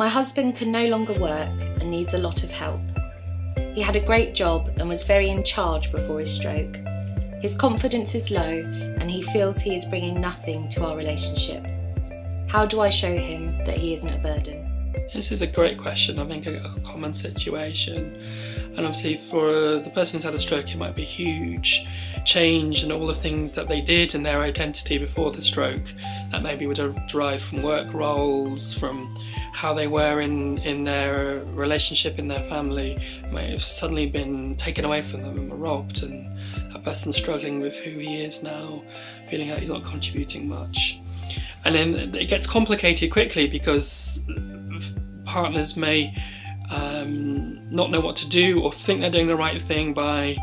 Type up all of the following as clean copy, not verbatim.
My husband can no longer work and needs a lot of help. He had a great job and was very in charge before his stroke. His confidence is low and he feels he is bringing nothing to our relationship. How do I show him that he isn't a burden? This is a great question. I think a common situation, and obviously for the person who's had a stroke, it might be a huge change in all the things that they did in their identity before the stroke that maybe would have derived from work roles, from how they were in their relationship, in their family, may have suddenly been taken away from them and robbed, and that person's struggling with who he is now, feeling like he's not contributing much. And then it gets complicated quickly because partners may not know what to do or think they're doing the right thing by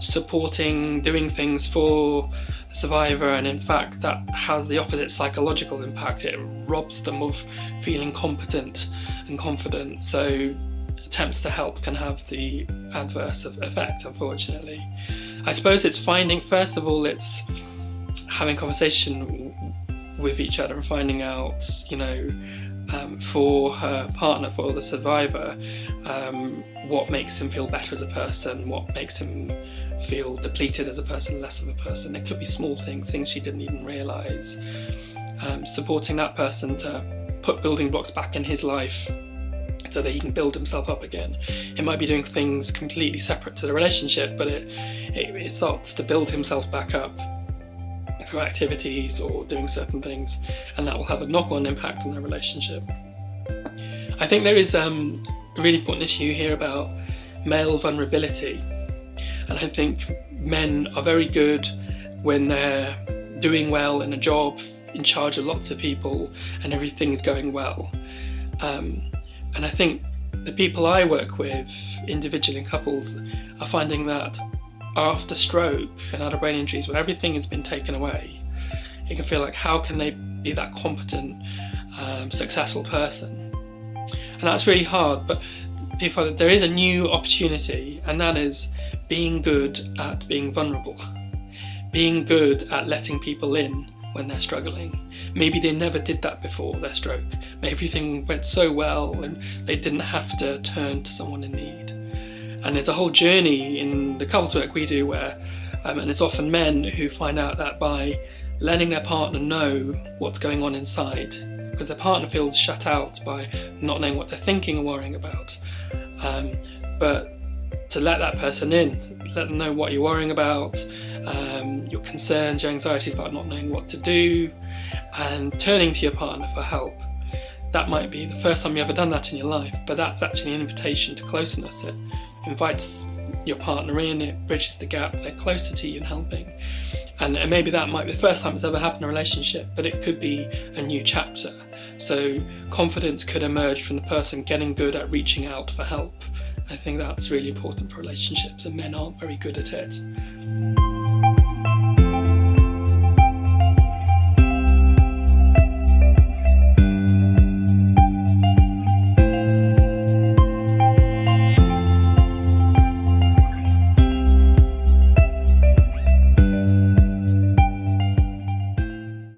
supporting, doing things for the survivor, and in fact that has the opposite psychological impact. It robs them of feeling competent and confident, so attempts to help can have the adverse effect, unfortunately. I suppose it's first of all, it's having conversation with each other and finding out, for her partner, for the survivor, what makes him feel better as a person, what makes him feel depleted as a person, less of a person. It could be small things she didn't even realise. Supporting that person to put building blocks back in his life so that he can build himself up again. It might be doing things completely separate to the relationship, but it starts to build himself back up through activities or doing certain things, and that will have a knock-on impact on their relationship. I think there is a really important issue here about male vulnerability, and I think men are very good when they're doing well in a job, in charge of lots of people, and everything is going well. And I think the people I work with, individually and couples, are finding that after stroke and out of brain injuries, when everything has been taken away, it can feel like, how can they be that competent, successful person? And that's really hard, but people, there is a new opportunity, and that is being good at being vulnerable, being good at letting people in when they're struggling. Maybe they never did that before their stroke. Maybe everything went so well and they didn't have to turn to someone in need. And there's a whole journey in the couples work we do where, and it's often men who find out that by letting their partner know what's going on inside, because their partner feels shut out by not knowing what they're thinking or worrying about. But to let that person in, let them know what you're worrying about, your concerns, your anxieties about not knowing what to do, and turning to your partner for help. That might be the first time you've ever done that in your life, but that's actually an invitation to closeness. It invites your partner in, it bridges the gap, they're closer to you and helping. And maybe that might be the first time it's ever happened in a relationship, but it could be a new chapter. So confidence could emerge from the person getting good at reaching out for help. I think that's really important for relationships, and men aren't very good at it.